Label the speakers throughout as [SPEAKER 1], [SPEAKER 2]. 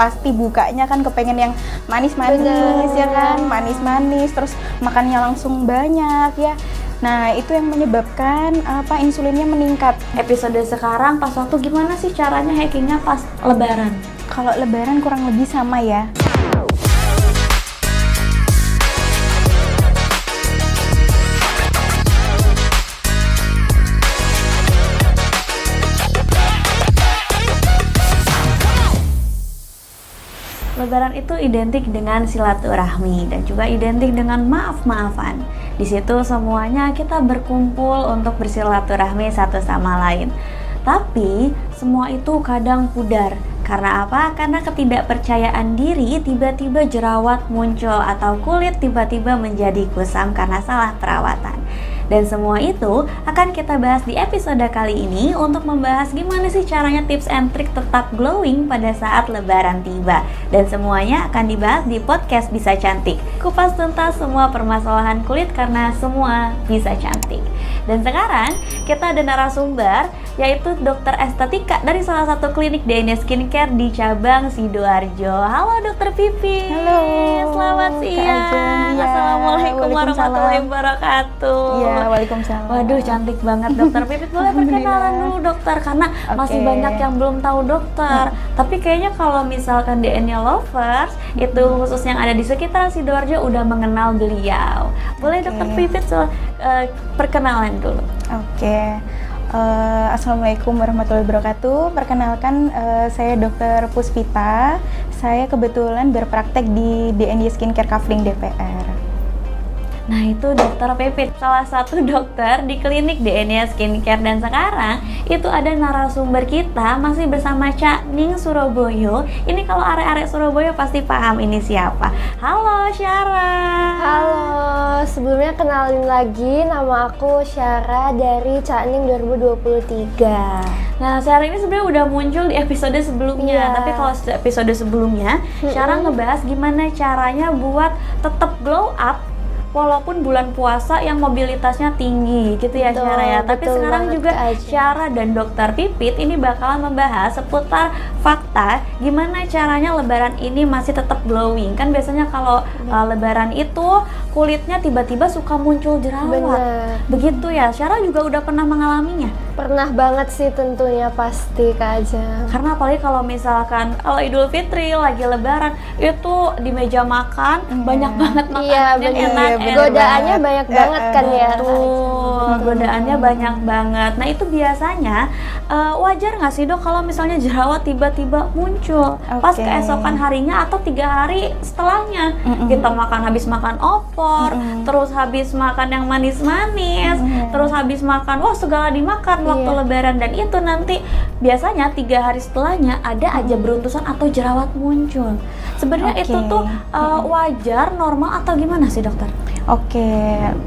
[SPEAKER 1] pasti bukanya kan kepengen yang manis-manis ya kan, manis-manis terus makannya langsung banyak ya. Nah, itu yang menyebabkan insulinnya meningkat.
[SPEAKER 2] Episode sekarang pas waktu gimana sih caranya hackingnya pas lebaran?
[SPEAKER 1] Kalau lebaran kurang lebih sama ya.
[SPEAKER 2] Lebaran itu identik dengan silaturahmi dan juga identik dengan maaf-maafan. Di situ semuanya kita berkumpul untuk bersilaturahmi satu sama lain. Tapi semua itu kadang pudar. Karena apa? Karena ketidakpercayaan diri, tiba-tiba jerawat muncul atau kulit tiba-tiba menjadi kusam karena salah perawatan. Dan semua itu akan kita bahas di episode kali ini untuk membahas gimana sih caranya tips and trick tetap glowing pada saat lebaran tiba. Dan semuanya akan dibahas di podcast Bisa Cantik. Kupas tuntas semua permasalahan kulit karena semua bisa cantik. Dan sekarang kita ada narasumber yaitu dokter estetika dari salah satu klinik DNA Skincare di cabang Sidoarjo. Halo Dokter Pipi.
[SPEAKER 1] Halo.
[SPEAKER 2] Selamat siang.
[SPEAKER 1] Ya,
[SPEAKER 2] Assalamualaikum warahmatullahi wabarakatuh.
[SPEAKER 1] Iya, waalaikumsalam.
[SPEAKER 2] Waduh, cantik banget Dokter Pipit. Boleh perkenalan dulu dokter karena masih banyak yang belum tahu dokter. Tapi kayaknya kalau misalkan DNA lovers itu khusus yang ada di sekitar Sidoarjo udah mengenal beliau. Boleh Dokter Pipit perkenalan dulu.
[SPEAKER 1] Assalamualaikum warahmatullahi wabarakatuh. Perkenalkan, saya Dr. Puspita. Saya kebetulan berpraktek di DNY Skincare Kafling DPR.
[SPEAKER 2] Nah itu Dokter Pipit, salah satu dokter di klinik DNA Skincare. Dan sekarang itu ada narasumber kita masih bersama Cak Ning Surabaya. Ini kalau arek-arek Surabaya pasti paham ini siapa. Halo Syara.
[SPEAKER 3] Halo, sebelumnya kenalin lagi, nama aku Syara dari Cak Ning 2023.
[SPEAKER 2] Nah, Syara ini sebenarnya udah muncul di episode sebelumnya. Tapi kalau episode sebelumnya, Syara ngebahas gimana caranya buat tetap glow up walaupun bulan puasa yang mobilitasnya tinggi gitu ya Syara ya. Tapi sekarang juga Syara dan Dokter Pipit ini bakalan membahas seputar fakta gimana caranya lebaran ini masih tetap glowing. Kan biasanya kalau lebaran itu kulitnya tiba-tiba suka muncul jerawat. Begitu ya, Syara juga udah pernah mengalaminya?
[SPEAKER 3] Pernah banget sih tentunya, pasti Kak Ajeng.
[SPEAKER 2] Karena apalagi kalau misalkan kalau Idul Fitri lagi lebaran itu di meja makan banyak banget makanan yang enak.
[SPEAKER 3] Godaannya banyak banget kan ya.
[SPEAKER 2] Godaannya banyak banget. Nah itu biasanya wajar nggak sih dok kalau misalnya jerawat tiba-tiba muncul pas keesokan harinya atau 3 hari setelahnya? Kita habis makan opor, terus habis makan yang manis-manis, terus habis makan segala dimakan waktu lebaran, dan itu nanti biasanya 3 hari setelahnya ada aja beruntusan atau jerawat muncul. Sebenarnya itu tuh wajar, normal atau gimana sih dokter?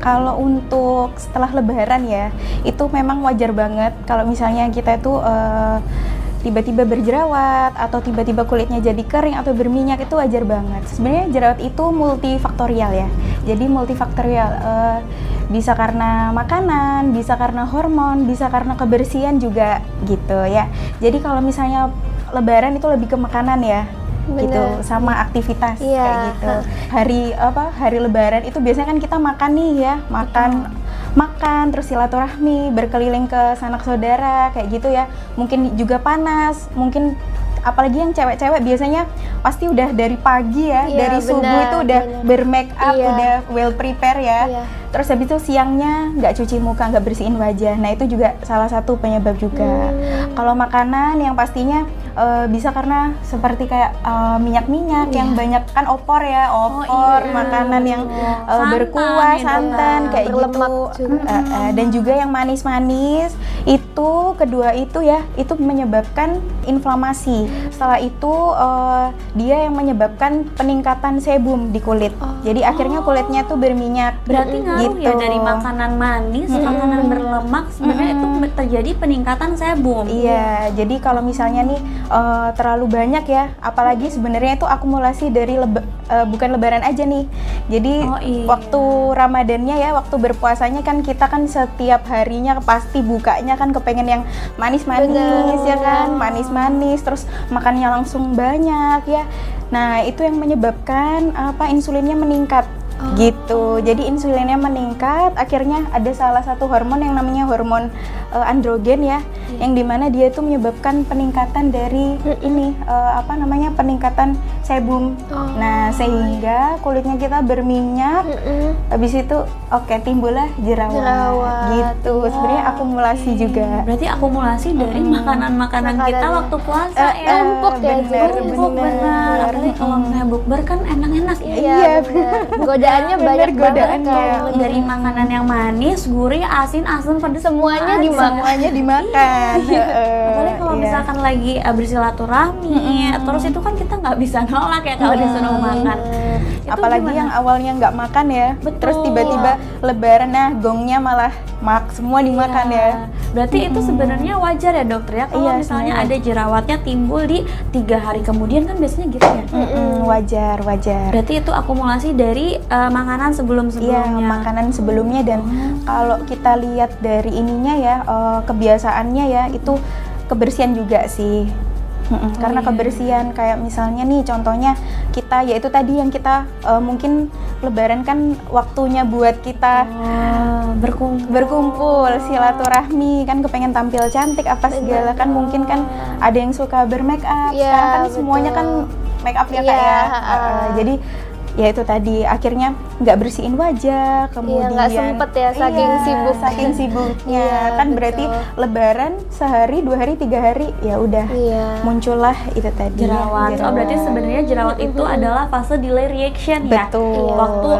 [SPEAKER 1] Kalau untuk setelah lebaran ya, itu memang wajar banget kalau misalnya kita itu tiba-tiba berjerawat atau tiba-tiba kulitnya jadi kering atau berminyak, itu wajar banget. Sebenarnya jerawat itu multifaktorial ya. Jadi multifaktorial, bisa karena makanan, bisa karena hormon, bisa karena kebersihan juga gitu ya. Jadi kalau misalnya lebaran itu lebih ke makanan ya. Gitu sama aktivitas kayak gitu. Hari lebaran itu biasanya kan kita makan nih ya, makan terus silaturahmi, berkeliling ke sanak saudara kayak gitu ya. Mungkin juga panas, mungkin apalagi yang cewek-cewek biasanya pasti udah dari pagi ya, dari subuh itu udah bermake up, udah well prepare ya. Terus habis itu siangnya nggak cuci muka, nggak bersihin wajah. Nah itu juga salah satu penyebab juga. Kalau makanan yang pastinya bisa karena seperti kayak minyak-minyak yang banyak kan opor ya, makanan yang berkuah, santan kayak gitu. Dan juga yang manis-manis itu kedua itu ya, itu menyebabkan inflamasi. Setelah itu dia yang menyebabkan peningkatan sebum di kulit. Jadi akhirnya kulitnya tuh berminyak.
[SPEAKER 2] Berarti ngaruh ya dari makanan manis, makanan berlemak sebenarnya itu terjadi peningkatan sebum.
[SPEAKER 1] Iya, jadi kalau misalnya nih terlalu banyak ya, apalagi sebenarnya itu akumulasi dari bukan lebaran aja nih. Jadi waktu Ramadannya ya, waktu berpuasanya kan kita kan setiap harinya pasti bukanya kan kepengen yang manis-manis ya kan, manis-manis terus makannya langsung banyak ya. Nah, itu yang menyebabkan insulinnya meningkat. Gitu. Jadi insulinnya meningkat, akhirnya ada salah satu hormon yang namanya hormon androgen ya, yang dimana dia itu menyebabkan peningkatan dari peningkatan sebum. Nah, sehingga kulitnya kita berminyak. Habis itu timbullah jerawat. Gitu. Sebenarnya akumulasi juga.
[SPEAKER 2] Berarti akumulasi dari makanan-makanan kita waktu puasa ya.
[SPEAKER 3] Tumpuk ya,
[SPEAKER 2] benar. Apalagi kalau misalnya bukber kan enak-enak ya.
[SPEAKER 3] Iya, benar. Godaannya banyak
[SPEAKER 1] godaannya.
[SPEAKER 3] banget.
[SPEAKER 2] Dari makanan yang manis, gurih, asin, pedas,
[SPEAKER 3] Semuanya
[SPEAKER 1] dimakan.
[SPEAKER 2] Apalagi kalau misalkan lagi bersilaturahmi, terus itu kan kita nggak bisa nolak ya kalau disuruh makan. Itu
[SPEAKER 1] apalagi
[SPEAKER 2] gimana?
[SPEAKER 1] yang awalnya nggak makan ya,
[SPEAKER 2] Betul.
[SPEAKER 1] terus tiba-tiba lebaran, nah gongnya malah semua dimakan ya.
[SPEAKER 2] Berarti itu sebenarnya wajar ya dokter ya, kalau
[SPEAKER 1] Iya,
[SPEAKER 2] misalnya
[SPEAKER 1] sebenarnya.
[SPEAKER 2] ada jerawatnya timbul di 3 hari kemudian kan biasanya gitu ya.
[SPEAKER 1] Wajar.
[SPEAKER 2] Berarti itu akumulasi dari makanan
[SPEAKER 1] Iya,
[SPEAKER 2] sebelum-sebelumnya.
[SPEAKER 1] makanan sebelumnya. Dan kalau kita lihat dari ininya ya, kebiasaannya ya, itu kebersihan juga sih. Karena kebersihan kayak misalnya nih contohnya kita, yaitu tadi yang kita mungkin lebaran kan waktunya buat kita berkumpul silaturahmi kan, kepengen tampil cantik apa segala kan, mungkin kan ada yang suka bermake up.
[SPEAKER 3] Iya,
[SPEAKER 1] Sekarang kan semuanya
[SPEAKER 3] betul.
[SPEAKER 1] kan make up ya Kak
[SPEAKER 3] Iya,
[SPEAKER 1] ya. Jadi ya itu tadi akhirnya nggak bersihin wajah, kemudian
[SPEAKER 3] nggak sempet ya, saking sibuknya.
[SPEAKER 1] Iya, kan
[SPEAKER 3] betul.
[SPEAKER 1] berarti lebaran sehari, 2 hari, 3 hari ya udah muncullah itu tadi
[SPEAKER 2] jerawat. Oh, berarti sebenarnya jerawat itu adalah fase delay reaction ya.
[SPEAKER 1] Betul.
[SPEAKER 2] Waktu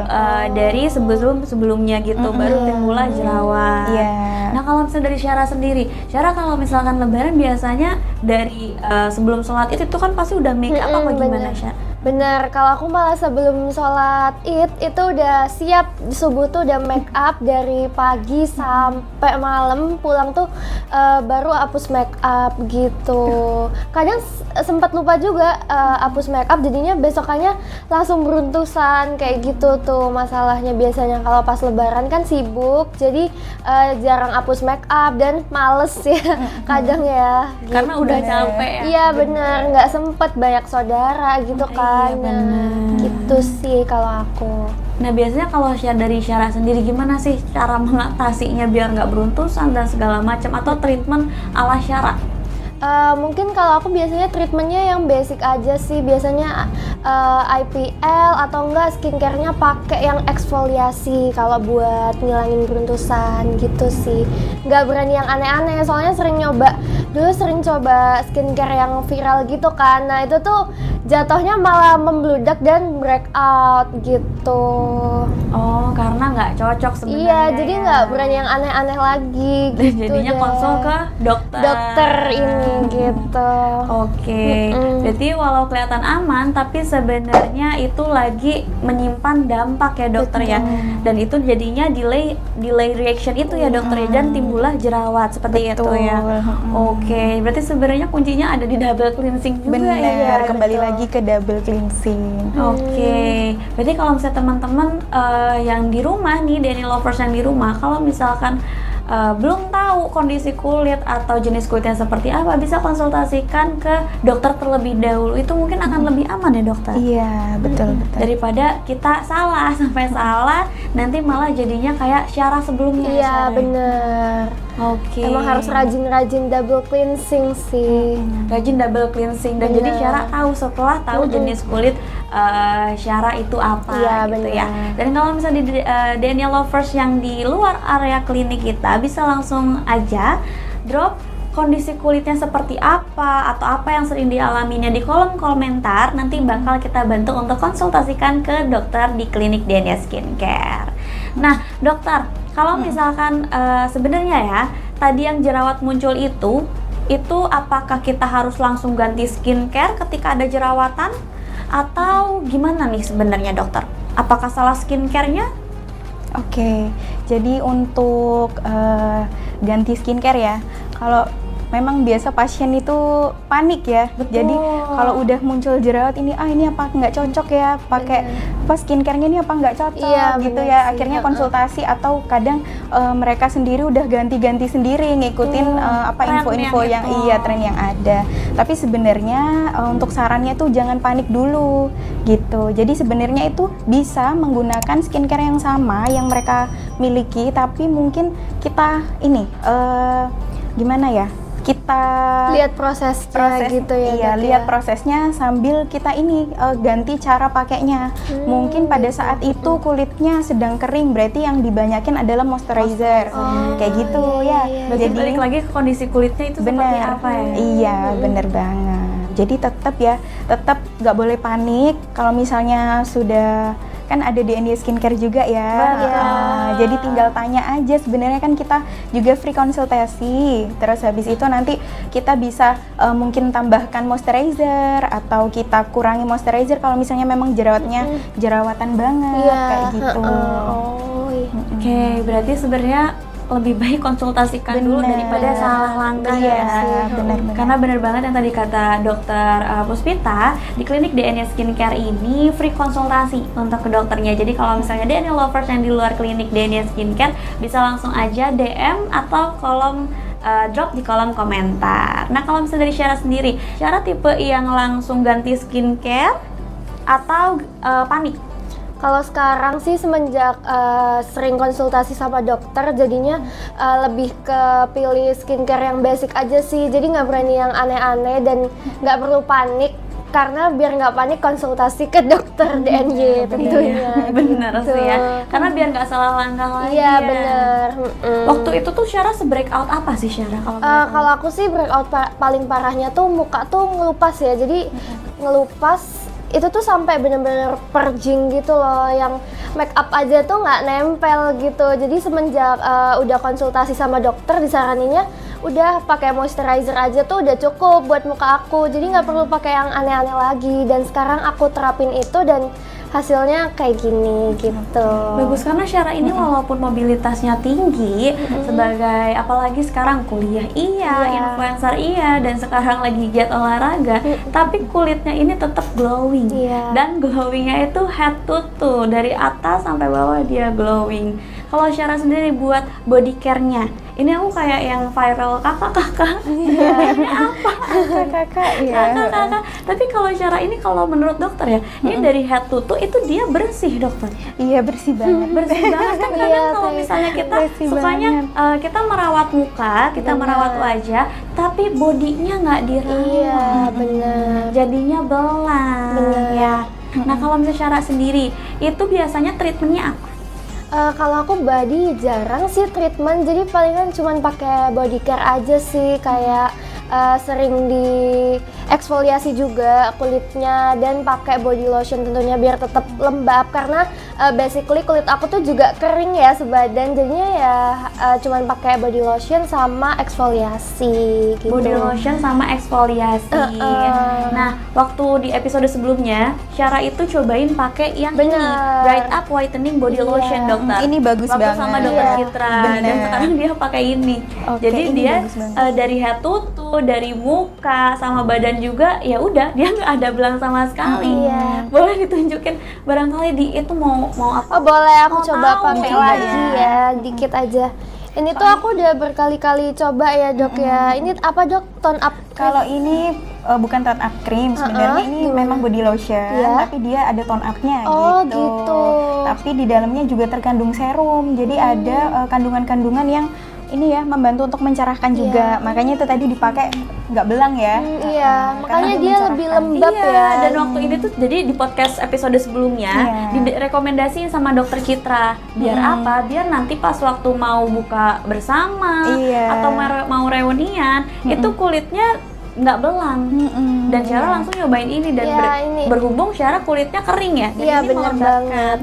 [SPEAKER 2] dari sebelumnya gitu baru timbullah jerawat.
[SPEAKER 1] Iya.
[SPEAKER 2] Nah, kalau misalnya dari Syara sendiri, Syara kalau misalkan lebaran biasanya dari sebelum sholat itu kan pasti udah make up apa gimana, Syara?
[SPEAKER 3] Bener, kalau aku malah sebelum sholat id itu udah siap, subuh tuh udah make up dari pagi sampai malam, pulang tuh baru hapus make up gitu. Kadang sempat lupa juga hapus make up, jadinya besokannya langsung beruntusan kayak gitu tuh masalahnya. Biasanya kalau pas lebaran kan sibuk, jadi jarang hapus make up dan males ya kadang ya.
[SPEAKER 2] Karena udah capek ya.
[SPEAKER 3] Iya bener, nggak sempet banyak saudara gitu kan.
[SPEAKER 2] Iya, bener.
[SPEAKER 3] Gitu sih kalau aku.
[SPEAKER 2] Nah, biasanya kalau dari Syara sendiri gimana sih cara mengatasinya biar nggak beruntusan dan segala macam, atau treatment ala Syara?
[SPEAKER 3] Mungkin kalau aku biasanya treatmentnya yang basic aja sih, biasanya IPL atau enggak skincare-nya pakai yang eksfoliasi kalau buat ngilangin beruntusan gitu sih. Nggak berani yang aneh-aneh, soalnya sering coba skincare yang viral gitu kan. Nah itu tuh jatuhnya malah membludak dan breakout gitu.
[SPEAKER 2] Oh, karena nggak cocok sebenarnya.
[SPEAKER 3] Iya, jadi
[SPEAKER 2] ya.
[SPEAKER 3] nggak berani yang aneh-aneh lagi
[SPEAKER 2] Dan
[SPEAKER 3] gitu.
[SPEAKER 2] jadinya
[SPEAKER 3] deh.
[SPEAKER 2] konsul ke dokter
[SPEAKER 3] ini gitu.
[SPEAKER 2] Oke, berarti walau kelihatan aman, tapi sebenarnya itu lagi menyimpan dampak ya dokter ya. Dan itu jadinya delay reaction itu ya dokter ya, dan timbullah jerawat seperti itu ya. Oke, berarti sebenarnya kuncinya ada di double cleansing juga
[SPEAKER 1] Benar,
[SPEAKER 2] ya.
[SPEAKER 1] kembali lagi ke double cleansing.
[SPEAKER 2] Oke, berarti kalau misalnya teman-teman yang di rumah nih, Dani Lovers yang di rumah, kalau misalkan belum tahu kondisi kulit atau jenis kulitnya seperti apa, bisa konsultasikan ke dokter terlebih dahulu. Itu mungkin akan lebih aman ya dokter?
[SPEAKER 1] Iya, betul.
[SPEAKER 2] Daripada kita sampai salah, nanti malah jadinya kayak Syara sebelumnya.
[SPEAKER 3] Iya
[SPEAKER 2] Syara.
[SPEAKER 3] bener.
[SPEAKER 2] Oke.
[SPEAKER 3] Emang harus rajin-rajin double cleansing sih.
[SPEAKER 2] Rajin double cleansing, dan jadi Syara tahu setelah tahu jenis kulit Syara itu apa gitu ya. Dan kalau misalnya di Daniel Lovers yang di luar area klinik kita, bisa langsung aja drop kondisi kulitnya seperti apa atau apa yang sering dialaminya di kolom komentar. Nanti bakal kita bantu untuk konsultasikan ke dokter di klinik Dania Skincare. Nah dokter, kalau misalkan sebenarnya ya tadi yang jerawat muncul itu apakah kita harus langsung ganti skincare ketika ada jerawatan, atau gimana nih sebenarnya dokter? Apakah salah skincare-nya?
[SPEAKER 1] Oke, jadi untuk ganti skincare ya, kalau memang biasa pasien itu panik ya. Jadi kalau udah muncul jerawat ini apa nggak cocok ya pakai skincare-nya ini apa nggak cocok
[SPEAKER 3] Iya,
[SPEAKER 1] gitu
[SPEAKER 3] bener
[SPEAKER 1] ya.
[SPEAKER 3] sih.
[SPEAKER 1] Akhirnya konsultasi atau kadang mereka sendiri udah ganti-ganti sendiri ngikutin info-info
[SPEAKER 2] Tren
[SPEAKER 1] yang
[SPEAKER 2] itu.
[SPEAKER 1] tren yang ada. Tapi sebenarnya untuk sarannya tuh jangan panik dulu gitu. Jadi sebenarnya itu bisa menggunakan skincare yang sama yang mereka miliki, tapi mungkin kita ini gimana ya? Kita
[SPEAKER 3] Lihat prosesnya gitu ya.
[SPEAKER 1] iya,
[SPEAKER 3] Dok,
[SPEAKER 1] lihat
[SPEAKER 3] ya.
[SPEAKER 1] prosesnya sambil kita ini ganti cara pakainya. Mungkin pada saat itu kulitnya sedang kering, berarti yang dibanyakin adalah moisturizer. Kayak gitu
[SPEAKER 3] iya,
[SPEAKER 1] ya.
[SPEAKER 3] iya.
[SPEAKER 2] Berarti balik lagi ke kondisi kulitnya itu seperti
[SPEAKER 1] benar.
[SPEAKER 2] apa ya?
[SPEAKER 1] Iya, bener banget. Jadi tetap nggak boleh panik kalau misalnya sudah kan ada DND skincare juga ya. Jadi tinggal tanya aja, sebenarnya kan kita juga free konsultasi. Terus habis itu nanti kita bisa mungkin tambahkan moisturizer atau kita kurangi moisturizer kalau misalnya memang jerawatan banget kayak gitu.
[SPEAKER 3] Oh, iya.
[SPEAKER 2] Oke, berarti sebenarnya lebih baik konsultasikan dulu
[SPEAKER 1] Bener.
[SPEAKER 2] daripada salah langkah
[SPEAKER 1] Iya,
[SPEAKER 2] ya.
[SPEAKER 1] benar-benar.
[SPEAKER 2] Karena benar banget yang tadi kata dokter Puspita, di klinik DNA Skincare ini free konsultasi untuk ke dokternya. Jadi kalau misalnya DNA lovers yang di luar klinik DNA Skincare bisa langsung aja DM atau drop di kolom komentar. Nah, kalau misalnya dari Syara sendiri, Syara tipe yang langsung ganti skincare atau panik?
[SPEAKER 3] Kalau sekarang sih semenjak sering konsultasi sama dokter, jadinya lebih ke pilih skincare yang basic aja sih. Jadi nggak berani yang aneh-aneh dan nggak perlu panik. Karena biar nggak panik konsultasi ke dokter DNY tentunya.
[SPEAKER 2] Bener
[SPEAKER 3] gitu.
[SPEAKER 2] sih ya, karena biar nggak salah langkah lagi.
[SPEAKER 3] Iya
[SPEAKER 2] ya.
[SPEAKER 3] bener.
[SPEAKER 2] Waktu itu tuh Syara se-breakout apa sih Syara?
[SPEAKER 3] Kalau aku sih breakout paling parahnya tuh muka tuh ngelupas ya. Jadi ngelupas itu tuh sampai bener-bener purging gitu loh, yang make up aja tuh nggak nempel gitu. Jadi semenjak udah konsultasi sama dokter disaraninnya udah pakai moisturizer aja tuh udah cukup buat muka aku. Jadi nggak perlu pakai yang aneh-aneh lagi. Dan sekarang aku terapin itu dan hasilnya kayak gini gitu.
[SPEAKER 2] Bagus, karena Syara ini walaupun mobilitasnya tinggi sebagai apalagi sekarang kuliah influencer dan sekarang lagi giat olahraga, tapi kulitnya ini tetap glowing. Dan glowingnya itu head to toe, dari atas sampai bawah dia glowing. Kalau Syara sendiri buat body care-nya, ini aku kayak yang viral kakak-kakak. Ini apa?
[SPEAKER 1] Kakak ya.
[SPEAKER 2] Kakak-kakak. Tapi kalau Syara ini, kalau menurut dokter ya, ini dari head to toe itu dia bersih dokter.
[SPEAKER 1] Iya, bersih banget.
[SPEAKER 2] Bersih banget kan. Kadang kalau misalnya kita
[SPEAKER 1] bersih
[SPEAKER 2] sukanya kita merawat muka, kita merawat wajah, tapi bodinya nggak dirawat.
[SPEAKER 3] Iya bener.
[SPEAKER 2] Jadinya belang.
[SPEAKER 3] Bener.
[SPEAKER 2] Ya. Nah, kalau misalnya Syara sendiri, itu biasanya treatmentnya apa?
[SPEAKER 3] Kalau aku body jarang sih treatment, jadi palingan cuman pakai body care aja sih, kayak sering di eksfoliasi juga kulitnya dan pakai body lotion tentunya biar tetap lembab, karena basically kulit aku tuh juga kering ya sebadan, jadinya ya cuman pakai body lotion sama eksfoliasi gitu.
[SPEAKER 2] Body lotion sama eksfoliasi. Nah, waktu di episode sebelumnya Syara itu cobain pakai yang ini, Bright Up Whitening Body Lotion dokter.
[SPEAKER 1] Ini bagus
[SPEAKER 2] waktu
[SPEAKER 1] banget.
[SPEAKER 2] sama dokter Citra, dan
[SPEAKER 1] Bener.
[SPEAKER 2] sekarang dia pakai ini.
[SPEAKER 1] Oke,
[SPEAKER 2] Jadi
[SPEAKER 1] ini
[SPEAKER 2] dia
[SPEAKER 1] bagus banget.
[SPEAKER 2] dari head to toe, dari muka sama badan juga, ya udah dia nggak ada belang sama sekali.
[SPEAKER 3] Iya.
[SPEAKER 2] Boleh ditunjukin barangkali di itu mau apa?
[SPEAKER 3] Oh boleh, aku
[SPEAKER 2] Mau
[SPEAKER 3] coba
[SPEAKER 2] tahu,
[SPEAKER 3] pakai
[SPEAKER 2] coba
[SPEAKER 3] lagi ya, dikit aja. Ini tuh aku udah berkali-kali coba ya dok ya. Ini apa dok? Tone up cream?
[SPEAKER 1] Kalau ini bukan tone up cream, sebenarnya ini
[SPEAKER 3] gimana?
[SPEAKER 1] memang body lotion,
[SPEAKER 3] Iya.
[SPEAKER 1] tapi dia ada tone up-nya
[SPEAKER 3] Oh,
[SPEAKER 1] gitu.
[SPEAKER 3] gitu.
[SPEAKER 1] Tapi di dalamnya juga terkandung serum, jadi ada kandungan-kandungan yang ini ya membantu untuk mencerahkan juga. Makanya itu tadi dipakai nggak belang ya.
[SPEAKER 3] Iya, makanya
[SPEAKER 1] Karena
[SPEAKER 3] dia
[SPEAKER 1] mencerahkan.
[SPEAKER 3] lebih lembab
[SPEAKER 2] Iya,
[SPEAKER 3] ya.
[SPEAKER 2] dan waktu ini tuh jadi di podcast episode sebelumnya direkomendasiin sama dokter Citra. Biar apa? Biar nanti pas waktu mau buka bersama atau mau reunian, itu kulitnya nggak belang. Dan Syara langsung nyobain ini dan berhubung Syara kulitnya kering ya. Dan
[SPEAKER 3] Iya
[SPEAKER 2] ini
[SPEAKER 3] bener
[SPEAKER 2] melegakan.
[SPEAKER 3] banget.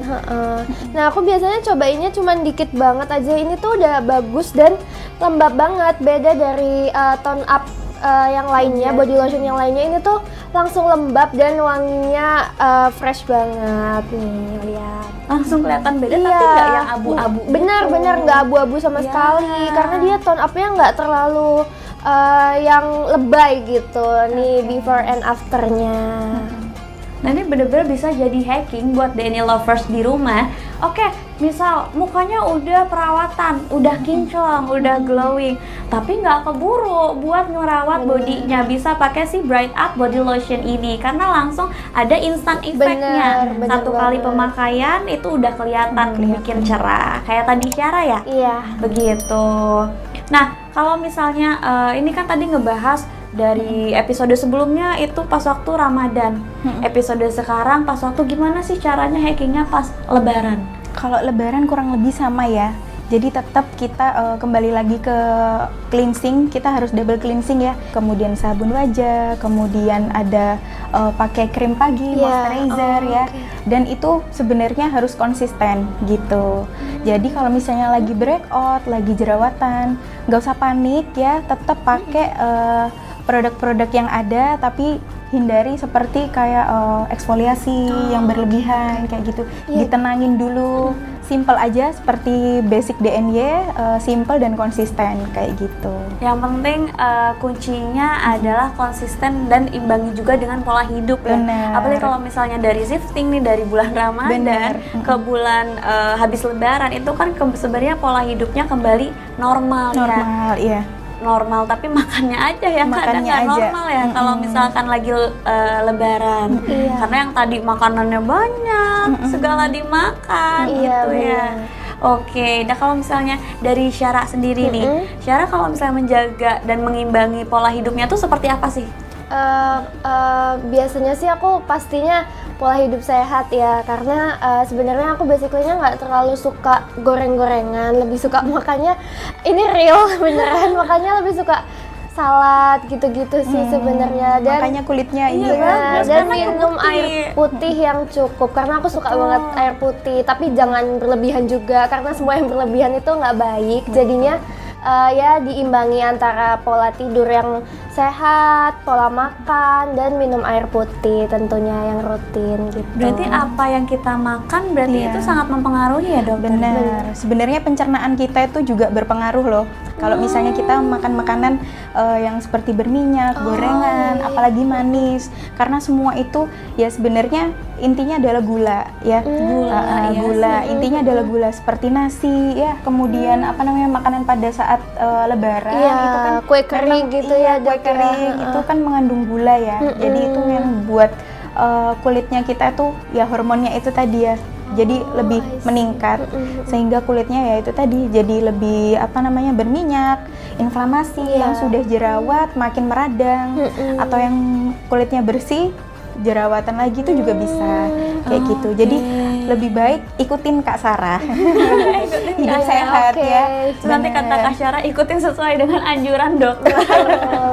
[SPEAKER 3] Nah aku biasanya cobainnya cuman dikit banget aja. Ini tuh udah bagus dan lembab banget. Beda dari tone up yang lainnya, body lotion yang lainnya, ini tuh langsung lembab dan wanginya fresh banget nih, lihat.
[SPEAKER 2] Langsung kelihatan beda,
[SPEAKER 3] Iya.
[SPEAKER 2] tapi nggak yang abu-abu.
[SPEAKER 3] Bener
[SPEAKER 2] gitu.
[SPEAKER 3] nggak abu-abu sama sekali, karena dia tone up-nya nggak terlalu yang lebay gitu nih before and afternya.
[SPEAKER 2] Nah ini bener-bener bisa jadi hacking buat DNA lovers di rumah. Oke, misal mukanya udah perawatan, udah kinclong, udah glowing, tapi nggak keburu buat ngerawat bodinya. Bisa pakai si Bright Up Body Lotion ini karena langsung ada instant effect-nya.
[SPEAKER 3] Bener
[SPEAKER 2] Satu kali
[SPEAKER 3] banget.
[SPEAKER 2] pemakaian itu udah kelihatan bikin cerah. Kayak tadi Syara ya?
[SPEAKER 3] Iya.
[SPEAKER 2] Begitu. Nah, kalau misalnya ini kan tadi ngebahas dari episode sebelumnya itu pas waktu Ramadan. Episode sekarang pas waktu gimana sih caranya hackingnya pas Lebaran?
[SPEAKER 1] Kalau Lebaran kurang lebih sama ya. Jadi tetap kita kembali lagi ke cleansing, kita harus double cleansing ya. Kemudian sabun wajah, kemudian ada pakai krim pagi, moisturizer ya. Dan itu sebenarnya harus konsisten gitu. Jadi kalau misalnya lagi breakout, lagi jerawatan, nggak usah panik ya, tetap pakai produk-produk yang ada, tapi hindari seperti kayak eksfoliasi yang berlebihan kayak gitu. Ditenangin dulu, simple aja seperti basic DNY, simple dan konsisten kayak gitu.
[SPEAKER 2] Yang penting kuncinya adalah konsisten dan imbangi juga dengan pola hidup ya.
[SPEAKER 1] Bener.
[SPEAKER 2] Apalagi kalau misalnya dari shifting nih dari bulan Ramadan
[SPEAKER 1] Bener.
[SPEAKER 2] ke bulan habis Lebaran itu kan sebenarnya pola hidupnya kembali normal ya.
[SPEAKER 1] Normal, iya.
[SPEAKER 2] Normal tapi makannya aja yang kadang
[SPEAKER 1] Makannya
[SPEAKER 2] nggak
[SPEAKER 1] aja.
[SPEAKER 2] normal ya kalau misalkan lagi Lebaran karena yang tadi makanannya banyak segala dimakan gitu ya. Oke, nah kalau misalnya dari Syara sendiri nih, Syara kalau misalnya menjaga dan mengimbangi pola hidupnya tuh seperti apa sih?
[SPEAKER 3] Biasanya sih aku pastinya pola hidup sehat ya, karena sebenarnya aku basically-nya nggak terlalu suka goreng-gorengan, lebih suka makannya ini real beneran, makanya lebih suka salad gitu-gitu sih sebenarnya. Dan
[SPEAKER 1] Makanya kulitnya ini
[SPEAKER 3] iya,
[SPEAKER 2] bagus,
[SPEAKER 3] dan
[SPEAKER 2] karena
[SPEAKER 3] minum
[SPEAKER 2] putih.
[SPEAKER 3] air putih yang cukup karena aku suka banget air putih, tapi jangan berlebihan juga karena semua yang berlebihan itu nggak baik. Jadinya ya diimbangi antara pola tidur yang sehat, pola makan, dan minum air putih tentunya yang rutin gitu.
[SPEAKER 2] Berarti apa yang kita makan berarti
[SPEAKER 1] Iya.
[SPEAKER 2] itu sangat mempengaruhi ya dokter?
[SPEAKER 1] benar. Sebenarnya pencernaan kita itu juga berpengaruh loh. Kalau misalnya kita makan makanan yang seperti berminyak, gorengan, apalagi manis, karena semua itu ya sebenarnya intinya adalah gula ya. Gula. Intinya adalah gula seperti nasi ya. Kemudian apa namanya makanan pada saat Lebaran
[SPEAKER 3] Iya,
[SPEAKER 1] itu kan
[SPEAKER 3] kue kering
[SPEAKER 1] memang-
[SPEAKER 3] gitu
[SPEAKER 1] iya,
[SPEAKER 3] ya,
[SPEAKER 1] kue
[SPEAKER 3] Dok, ya.
[SPEAKER 1] kering itu kan mengandung gula ya. Jadi itu yang buat kulitnya kita tuh ya hormonnya itu tadi ya. Jadi lebih meningkat sehingga kulitnya ya itu tadi jadi lebih apa namanya berminyak, inflamasi, yang sudah jerawat makin meradang, atau yang kulitnya bersih jerawatan lagi itu juga bisa kayak gitu. Jadi lebih baik ikutin Kak Sarah. Hidup sehat ya.
[SPEAKER 2] Terus nanti kata Kak Syara ikutin sesuai dengan anjuran dokter.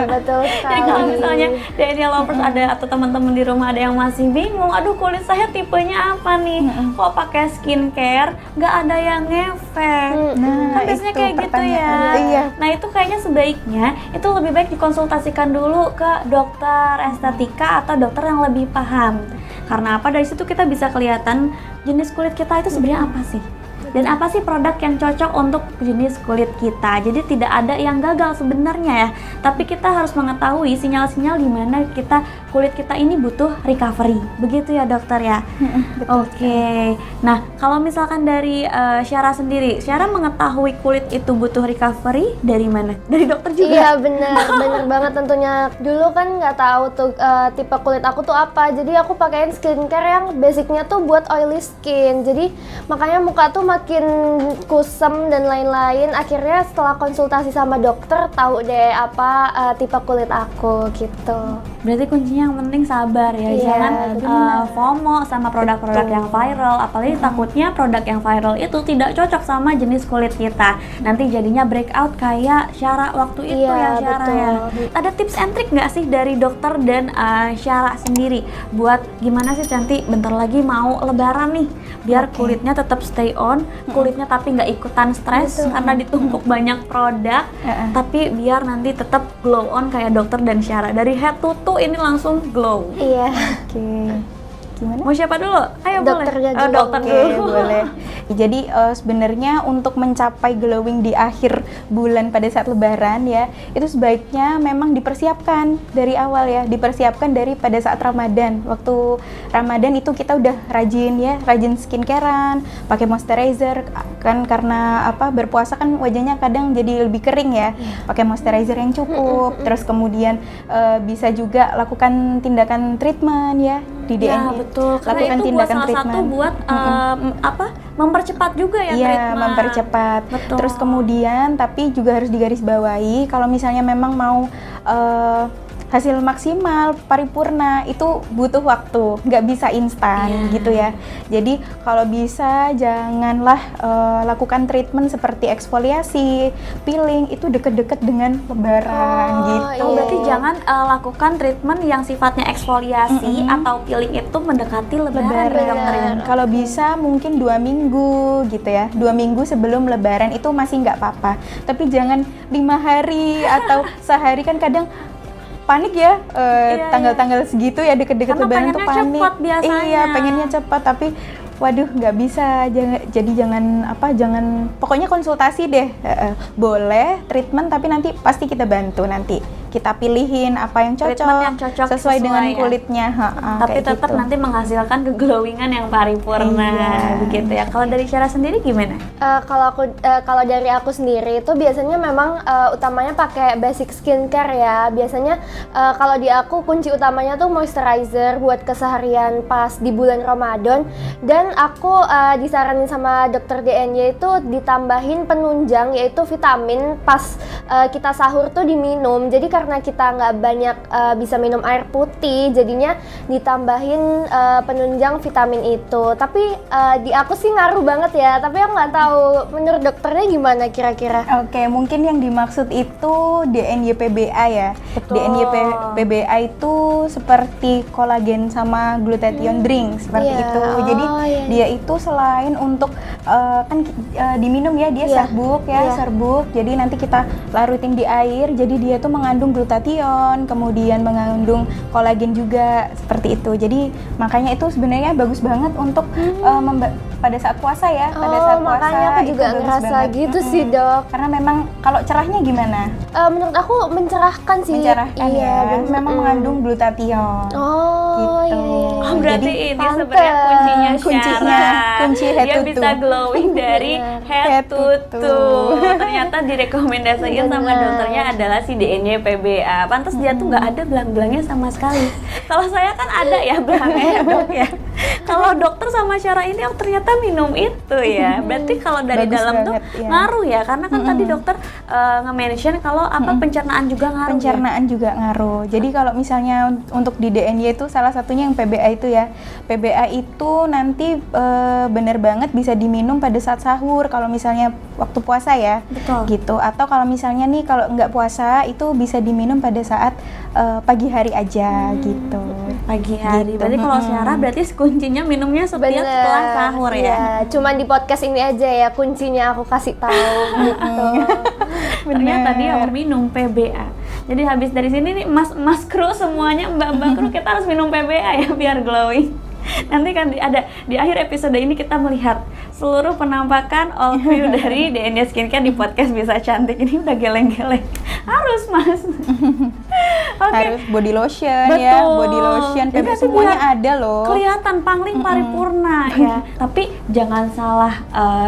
[SPEAKER 3] Betul
[SPEAKER 2] Jadi
[SPEAKER 3] sekali.
[SPEAKER 2] kalau misalnya DNA lovers ada atau teman-teman di rumah ada yang masih bingung, aduh kulit saya tipenya apa nih? Kok pakai skincare nggak ada yang ngefek? Kan biasanya
[SPEAKER 1] itu
[SPEAKER 2] kayak gitu ya.
[SPEAKER 1] pertanyaan. Iya.
[SPEAKER 2] Nah itu kayaknya sebaiknya itu lebih baik dikonsultasikan dulu ke dokter estetika atau dokter yang lebih paham. Karena apa? Dari situ kita bisa kelihatan jenis kulit kita itu sebenarnya apa sih? Dan apa sih produk yang cocok untuk jenis kulit kita. Jadi tidak ada yang gagal sebenarnya ya. Tapi kita harus mengetahui sinyal-sinyal di mana kulit kita ini butuh recovery. Begitu ya dokter ya. Oke. Nah, kalau misalkan dari Syara sendiri, Syara mengetahui kulit itu butuh recovery dari mana? Dari dokter juga?
[SPEAKER 3] Iya bener banget tentunya. Dulu kan nggak tahu tuh tipe kulit aku tuh apa. Jadi aku pakaiin skincare yang basicnya tuh buat oily skin. Jadi makanya muka tuh makin kusam dan lain-lain. Akhirnya setelah konsultasi sama dokter tahu deh apa tipe kulit aku gitu.
[SPEAKER 2] Berarti kuncinya yang penting sabar ya,
[SPEAKER 3] Iya,
[SPEAKER 2] jangan FOMO sama produk-produk yang viral. Apalagi takutnya produk yang viral itu tidak cocok sama jenis kulit kita. Nanti jadinya breakout kayak Syara waktu itu
[SPEAKER 3] Iya,
[SPEAKER 2] ya Syara
[SPEAKER 3] betul.
[SPEAKER 2] ya. Ada tips and trick nggak sih dari dokter dan Syara sendiri buat gimana sih nanti bentar lagi mau Lebaran nih, biar kulitnya tetap stay on, kulitnya tapi nggak ikutan stres karena ditumpuk banyak produk, tapi biar nanti tetap glow on kayak dokter dan Syara. Dari head to toe ini langsung glow.
[SPEAKER 3] Iya.
[SPEAKER 1] Oke. Gimana?
[SPEAKER 2] Mau siapa dulu? Ayo
[SPEAKER 3] Dokternya
[SPEAKER 2] boleh.
[SPEAKER 3] dulu.
[SPEAKER 2] Dokter
[SPEAKER 1] Oke,
[SPEAKER 2] dulu.
[SPEAKER 1] boleh. Jadi sebenarnya untuk mencapai glowing di akhir bulan pada saat lebaran ya, itu sebaiknya memang dipersiapkan dari awal ya, dipersiapkan dari pada saat Ramadan. Waktu Ramadan itu kita udah rajin skincarean, pakai moisturizer kan, karena berpuasa kan wajahnya kadang jadi lebih kering ya. Pakai moisturizer yang cukup, terus kemudian bisa juga lakukan tindakan treatment ya di DNY.
[SPEAKER 2] Ya betul, karena
[SPEAKER 1] Lakukan
[SPEAKER 2] itu buat
[SPEAKER 1] tindakan
[SPEAKER 2] salah satu
[SPEAKER 1] treatment.
[SPEAKER 2] buat mempercepat juga ya
[SPEAKER 1] Iya,
[SPEAKER 2] treatment.
[SPEAKER 1] mempercepat.
[SPEAKER 2] Betul.
[SPEAKER 1] Terus kemudian tapi juga harus digarisbawahi kalau misalnya memang mau hasil maksimal paripurna itu butuh waktu, nggak bisa instan gitu ya. Jadi kalau bisa janganlah lakukan treatment seperti eksfoliasi, peeling itu deket-deket dengan lebaran gitu.
[SPEAKER 2] Oh, berarti jangan lakukan treatment yang sifatnya eksfoliasi atau peeling itu mendekati lebaran ya, dokter ya.
[SPEAKER 1] Kalau bisa mungkin 2 minggu gitu ya, 2 minggu sebelum lebaran itu masih nggak apa-apa. Tapi jangan 5 hari atau sehari, kan kadang panik ya, tanggal-tanggal segitu ya deket-deket
[SPEAKER 2] Karena
[SPEAKER 1] lebaran tuh
[SPEAKER 2] pengennya
[SPEAKER 1] panik.
[SPEAKER 2] cepat biasanya.
[SPEAKER 1] Iya, pengennya cepat tapi waduh nggak bisa. Jadi jangan pokoknya konsultasi deh. Boleh treatment tapi nanti pasti kita bantu, nanti kita pilihin apa yang cocok,
[SPEAKER 2] Treatment yang cocok
[SPEAKER 1] sesuai dengan
[SPEAKER 2] ya.
[SPEAKER 1] kulitnya.
[SPEAKER 2] Tapi
[SPEAKER 1] kayak
[SPEAKER 2] tetap
[SPEAKER 1] gitu.
[SPEAKER 2] nanti menghasilkan keglowingan yang paripurna,
[SPEAKER 1] Iya.
[SPEAKER 2] begitu ya. Kalau dari Syara sendiri gimana?
[SPEAKER 3] Kalau dari aku sendiri itu biasanya memang utamanya pakai basic skincare ya. Biasanya kalau di aku kunci utamanya tuh moisturizer buat keseharian pas di bulan Ramadan, dan aku disaranin sama dokter DNY itu ditambahin penunjang yaitu vitamin pas kita sahur tuh diminum. Jadi karena kita nggak banyak bisa minum air putih, jadinya ditambahin penunjang vitamin itu. Tapi di aku sih ngaruh banget ya, tapi aku nggak tahu menurut dokternya gimana kira-kira.
[SPEAKER 1] Oke, mungkin yang dimaksud itu DNY-PBA ya.
[SPEAKER 2] Betul.
[SPEAKER 1] DNY-PBA itu seperti kolagen sama glutathione drink seperti
[SPEAKER 3] Iya.
[SPEAKER 1] itu. Jadi
[SPEAKER 3] iya.
[SPEAKER 1] dia itu selain untuk diminum ya, dia
[SPEAKER 3] Iya. Iya.
[SPEAKER 1] serbuk. Jadi nanti kita larutin di air. Jadi dia tuh mengandung glutathione, kemudian mengandung kolagen juga seperti itu. Jadi makanya itu sebenarnya bagus banget untuk pada saat puasa ya. Pada saat puasa
[SPEAKER 3] Makanya aku
[SPEAKER 1] itu
[SPEAKER 3] juga
[SPEAKER 1] bagus
[SPEAKER 3] ngerasa
[SPEAKER 1] banget.
[SPEAKER 3] gitu sih, Dok.
[SPEAKER 1] Karena memang kalau cerahnya gimana?
[SPEAKER 3] Menurut aku mencerahkan sih.
[SPEAKER 1] Mencerahkan
[SPEAKER 3] iya,
[SPEAKER 1] ya.
[SPEAKER 3] bener.
[SPEAKER 1] Memang mengandung glutathione.
[SPEAKER 3] Oh,
[SPEAKER 1] Gitu.
[SPEAKER 3] iya.
[SPEAKER 2] Oh, berarti
[SPEAKER 1] Jadi,
[SPEAKER 2] ini
[SPEAKER 3] pantes.
[SPEAKER 2] sebenarnya kuncinya
[SPEAKER 1] Kuncinya,
[SPEAKER 2] Syara.
[SPEAKER 1] kunci head
[SPEAKER 2] Dia
[SPEAKER 1] to
[SPEAKER 2] bisa
[SPEAKER 1] toe.
[SPEAKER 2] glowing dari head to toe. Ternyata direkomendasiin sama
[SPEAKER 3] Bener.
[SPEAKER 2] dokternya adalah si DNY-PBA. Pantes dia tuh nggak ada belang-belangnya sama sekali. Kalau saya kan ada ya belangnya ya, Dok ya. Kalau dokter sama Syara ini ternyata minum itu ya. Berarti kalau dari
[SPEAKER 1] Bagus
[SPEAKER 2] dalam tuh
[SPEAKER 1] banget, ya.
[SPEAKER 2] ngaruh ya, karena kan tadi dokter nge-mention kalau pencernaan juga ngaruh.
[SPEAKER 1] Pencernaan juga ngaruh. Jadi kalau misalnya untuk di DNY itu salah satunya yang PBA itu ya. PBA itu nanti bener banget bisa diminum pada saat sahur kalau misalnya waktu puasa ya.
[SPEAKER 2] Betul.
[SPEAKER 1] Gitu. Atau kalau misalnya nih kalau nggak puasa itu bisa diminum pada saat pagi hari aja gitu.
[SPEAKER 2] Pagi hari.
[SPEAKER 1] Gitu.
[SPEAKER 2] Berarti kalau Syara berarti kuncinya minumnya setiap
[SPEAKER 3] Bener.
[SPEAKER 2] setelah sahur ya.
[SPEAKER 3] Iya, cuman di podcast ini aja ya kuncinya aku kasih tahu gitu.
[SPEAKER 2] Ternyata dia mau minum PBA. Jadi habis dari sini nih mas kru semuanya, mbak kru, kita harus minum PBA ya biar glowing. Nanti kan ada di akhir episode ini kita melihat seluruh penampakan all view dari DNY Skincare di podcast Bisa Cantik. Ini udah geleng-geleng. Harus mas. Oke.
[SPEAKER 1] Harus body lotion
[SPEAKER 2] Betul.
[SPEAKER 1] ya, body lotion,
[SPEAKER 2] Jadi
[SPEAKER 1] PBA
[SPEAKER 2] nanti
[SPEAKER 1] semuanya
[SPEAKER 2] biar
[SPEAKER 1] ada loh.
[SPEAKER 2] Kelihatan pangling paripurna ya. Tapi jangan salah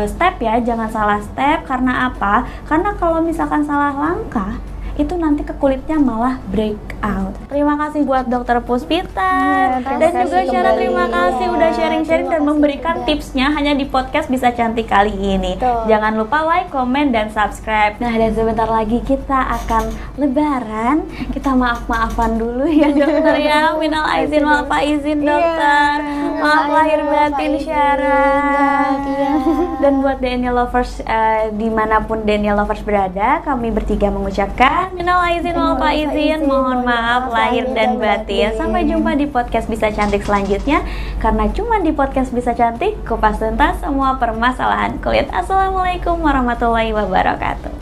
[SPEAKER 2] step ya, jangan salah step. Karena apa? Karena kalau misalkan salah langkah, itu nanti ke kulitnya malah break out. Terima kasih buat Dokter Puspita
[SPEAKER 3] terima
[SPEAKER 2] dan
[SPEAKER 3] kasih
[SPEAKER 2] juga Syara,
[SPEAKER 3] kembali.
[SPEAKER 2] terima kasih
[SPEAKER 3] Iya,
[SPEAKER 2] udah sharing-sharing
[SPEAKER 3] terima
[SPEAKER 2] dan
[SPEAKER 3] kasih
[SPEAKER 2] memberikan
[SPEAKER 3] juga.
[SPEAKER 2] tipsnya hanya di podcast Bisa Cantik kali ini.
[SPEAKER 3] Betul.
[SPEAKER 2] Jangan lupa like, komen, dan subscribe. Nah, dan sebentar lagi kita akan lebaran. Kita maaf-maafan dulu ya dokter ya. Minal aizin wal faizin dokter. Maaf lahir batin Syara.
[SPEAKER 3] Iya.
[SPEAKER 2] Dan buat DNY Lovers dimanapun DNY Lovers berada, kami bertiga mengucapkan minal aizin wal faizin, mohon maaf lahir dan batin. Sampai jumpa di podcast Bisa Cantik selanjutnya. Karena cuma di podcast Bisa Cantik kupas tuntas semua permasalahan kulit. Assalamualaikum warahmatullahi wabarakatuh.